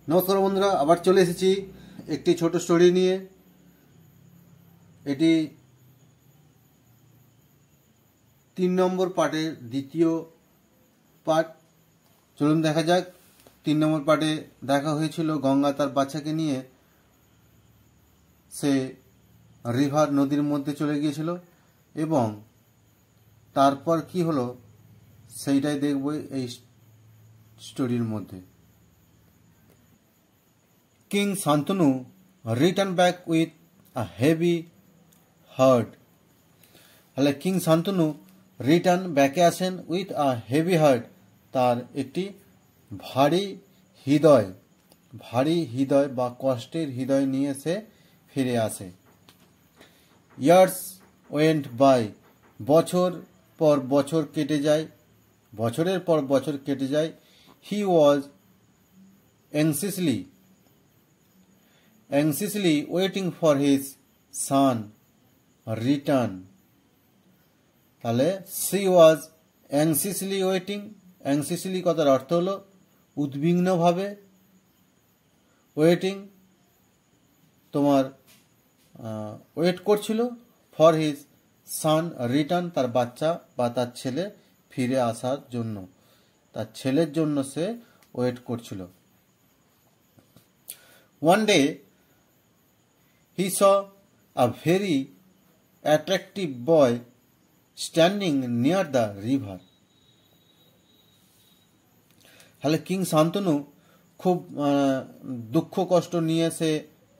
নমস্কার বন্ধুরা, আবার চলে এসেছি একটি ছোট স্টোরি নিয়ে। এটি 3 নম্বর পার্টের দ্বিতীয় পার্ট। চলুন দেখা যাক। 3 নম্বর পার্টে দেখা হয়েছিল গঙ্গা তার বাচ্চাকে নিয়ে সে রিভার নদীর মধ্যে চলে গিয়েছিল এবং তারপর কি হলো সেইটাই দেখব এই স্টোরির মধ্যে। King Shantanu returned back with a heavy heart. তাহলে কিং শান্তনু রিটার্ন ব্যাকে আসেন উইথ আ হেভি হার্ট, তার একটি ভারী হৃদয় বা কষ্টের হৃদয় নিয়ে সে ফিরে আসে। ইয়ার্স ওয়েন্ট বাই, বছরের পর বছর কেটে যায়। হি ওয়াজ anxiously waiting for his son return. তাহলে she was anxiously waiting, anxiously কথার অর্থ হলো উদ্বিগ্নভাবে, ওয়েটিং তোমার ওয়েট করছিল, ফর হিজ সান রিটার্ন তার বাচ্চা বা তার ছেলে ফিরে আসার জন্য, তার ছেলের জন্য সে ওয়েট করছিল। One day he saw a very attractive boy standing near the river. তাহলে কিং শান্তনু খুব দুঃখ কষ্ট নিয়ে সে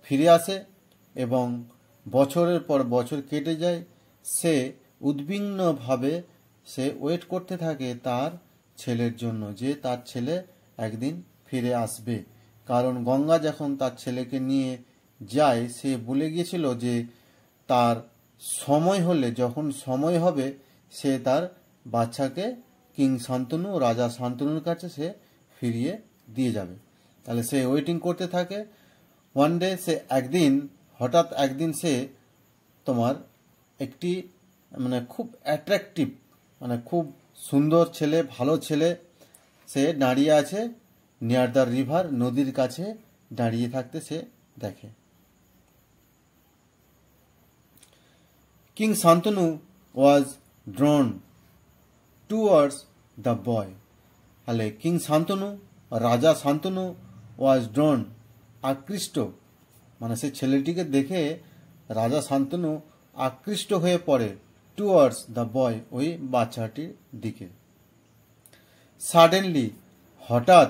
ফিরে আসে এবং বছরের পর বছর কেটে যায়। সে উদ্বিগ্নভাবে সে ওয়েট করতে থাকে তার ছেলের জন্য, যে তার ছেলে একদিন ফিরে আসবে। কারণ গঙ্গা যখন তার ছেলেকে নিয়ে যায় সে বলে গিয়েছিল যে তার সময় হলে, যখন সময় হবে সে তার বাচ্চাকে কিং শান্তনু, রাজা শান্তনুর কাছে সে ফিরিয়ে দিয়ে যাবে। তাহলে সে ওয়েটিং করতে থাকে। ওয়ান ডে সে হঠাৎ একদিন সে তোমার একটি খুব অ্যাট্রাকটিভ, খুব সুন্দর ছেলে, ভালো ছেলে, সে দাঁড়িয়ে আছে নিয়ার দ্য রিভার, নদীর কাছে দাঁড়িয়ে থাকতে সে দেখে। King Shantanu was ড্রন towards the boy. তাহলে কিং শান্তনু, রাজা শান্তনু, ওয়াজ ড্রন আকৃষ্ট, সে ছেলেটিকে দেখে রাজা শান্তনু আকৃষ্ট হয়ে পড়ে টুয়ার্ডস দ্য বয়, ওই বাচ্চাটির দিকে। সাডেনলি হঠাৎ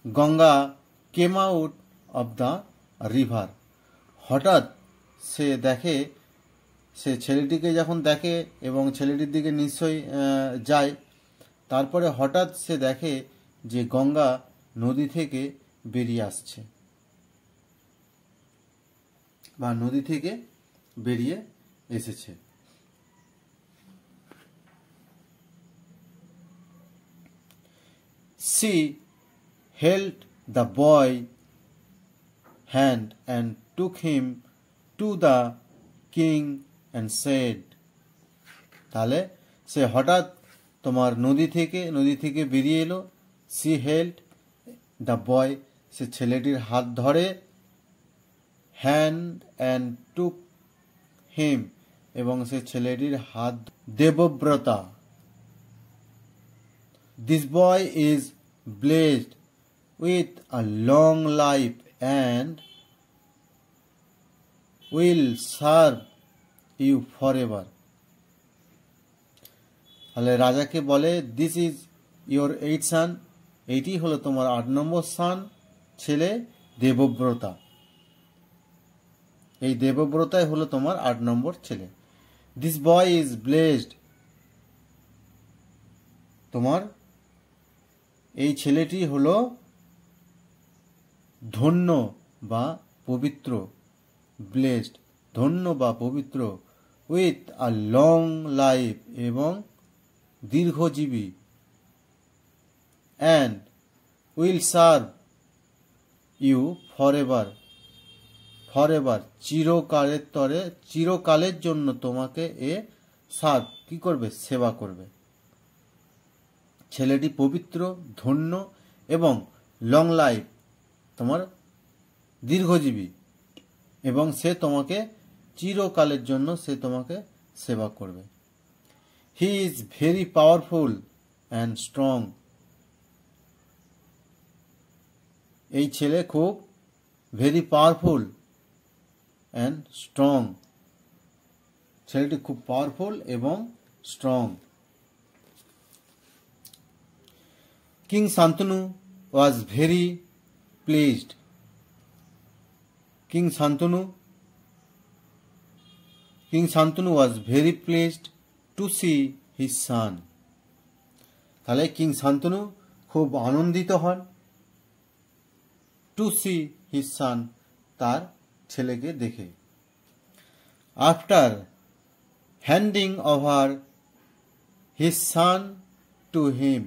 Ganga came out of the river. হঠাৎ সে ছেলেটিকে যখন দেখে এবং ছেলেটির দিকে নিশ্চয়ই যায়, তারপরে হঠাৎ সে দেখে যে গঙ্গা নদী থেকে বেরিয়ে আসছে বা নদী থেকে বেরিয়ে এসেছে। She held the boy hand and took him to the king and said. তাহলে সে হঠাৎ তোমার নদী থেকে বেরিয়ে এলো। She held the boy, সে ছেলেটির হাত ধরে, hand and took him, এবং সে ছেলেটির হাত Debabrata. This boy is blessed with a long life and will serve you forever. তাহলে রাজাকে বলে, this is your 8th son, এইটি হলো তোমার 8 নম্বর সান, ছেলে দেবব্রতা। এই দেবব্রতাই হলো তোমার 8 নম্বর ছেলে। দিস বয় ইজ ব্লেসড, তোমার এই ছেলেটি হলো ধন্য বা পবিত্র, ব্লেসড ধন্য বা পবিত্র, উইথ আ লং লাইফ এবং দীর্ঘজীবী, and will serve you forever চিরকালের জন্য তোমাকে এ সার্ভ কি করবে, সেবা করবে। ছেলেটি পবিত্র, ধন্য এবং লং লাইফ, তোমার দীর্ঘজীবী, এবং সে তোমাকে চিরকালের জন্য সে তোমাকে সেবা করবে। He is very powerful and strong. এই ছেলে খুব ভেরি পাওয়ারফুল অ্যান্ড স্ট্রং, ছেলেটি খুব পাওয়ারফুল এবং strong. King Shantanu was very pleased. King Shantanu was very pleased to see his son. তাহলে কিং শান্তনু খুব আনন্দিত হন, টু সি হিজ সান, তার ছেলেকে দেখে। After হ্যান্ডিং over his son to him,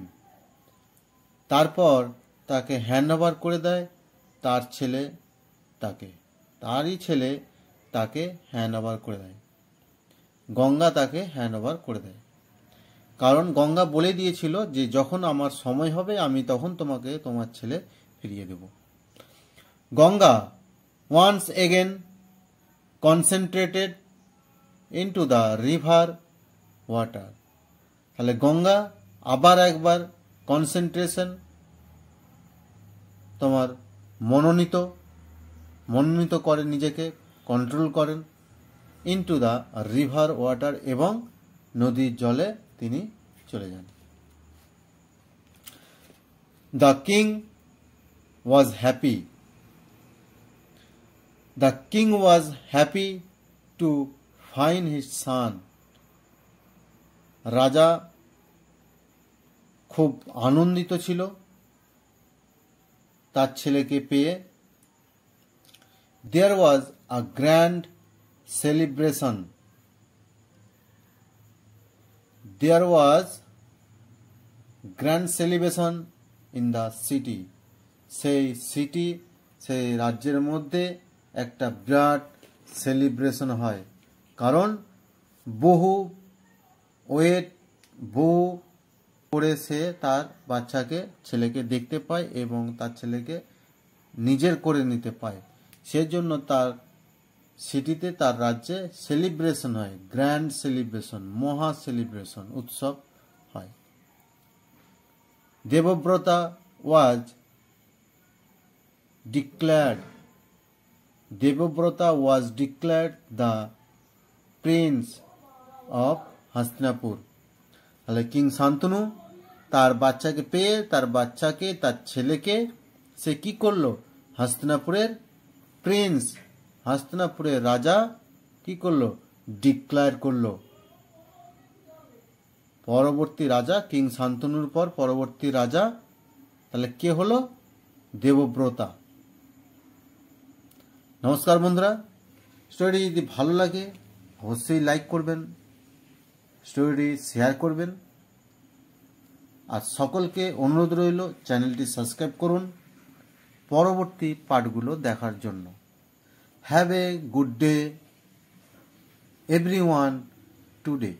তারপর তাকে হ্যান্ড ওভার করে দেয় তার ছেলে তাকে, তারই ছেলে তাকে হ্যান্ড ওভার করে দেয়, গঙ্গা তাকে হ্যান্ড ওভার করে দেয়। কারণ গঙ্গা বলে দিয়েছিল যে যখন আমার সময় হবে আমি তখন তোমাকে তোমার ছেলে ফিরিয়ে দেব। Ganga once again concentrated into the river water। তাহলে গঙ্গা আবার একবার কনসেন্ট্রেশন, তোমার মনোনীত করেন, নিজেকে কন্ট্রোল করেন, ইনটু দ্য রিভার ওয়াটার, এবং নদীর জলে তিনি চলে যান। The king was happy. The king was happy to find his son. রাজা খুব আনন্দিত ছিল তার ছেলেকে পেয়ে। There was a grand celebration. There was grand celebration in the city। সেই রাজ্যের মধ্যে একটা বিরাট সেলিব্রেশন হয়, কারণ বহু করে সে তার ছেলেকে দেখতে পায় এবং তার ছেলেকে নিজের করে নিতে পায়। সেজন্য তার সিটিতে, তার রাজ্যে সেলিব্রেশন হয়, গ্র্যান্ড সেলিব্রেশন, মহা সেলিব্রেশন, উৎসব হয়। Devavrata was declared the prince of Hastinapur. তাহলে কিং শান্তনু তার বাচ্চাকে পেয়ে, তার ছেলেকে সে কি করলো? হস্তিনাপুরের প্রিন্স, হস্তিনাপুরের রাজা কি করলো? ডিক্লেয়ার করলো। পরবর্তী রাজা, কিং শান্তনুর পর পরবর্তী রাজা তাহলে কে হলো? দেবব্রতা। নমস্কার বন্ধুরা, স্টোরি যদি ভালো লাগে অবশ্যই লাইক করবেন, স্টোরি শেয়ার করবেন, আর সকলকে অনুরোধ রইল চ্যানেলটি সাবস্ক্রাইব করুন পরবর্তী পার্টগুলো দেখার জন্য। Have a good day everyone today।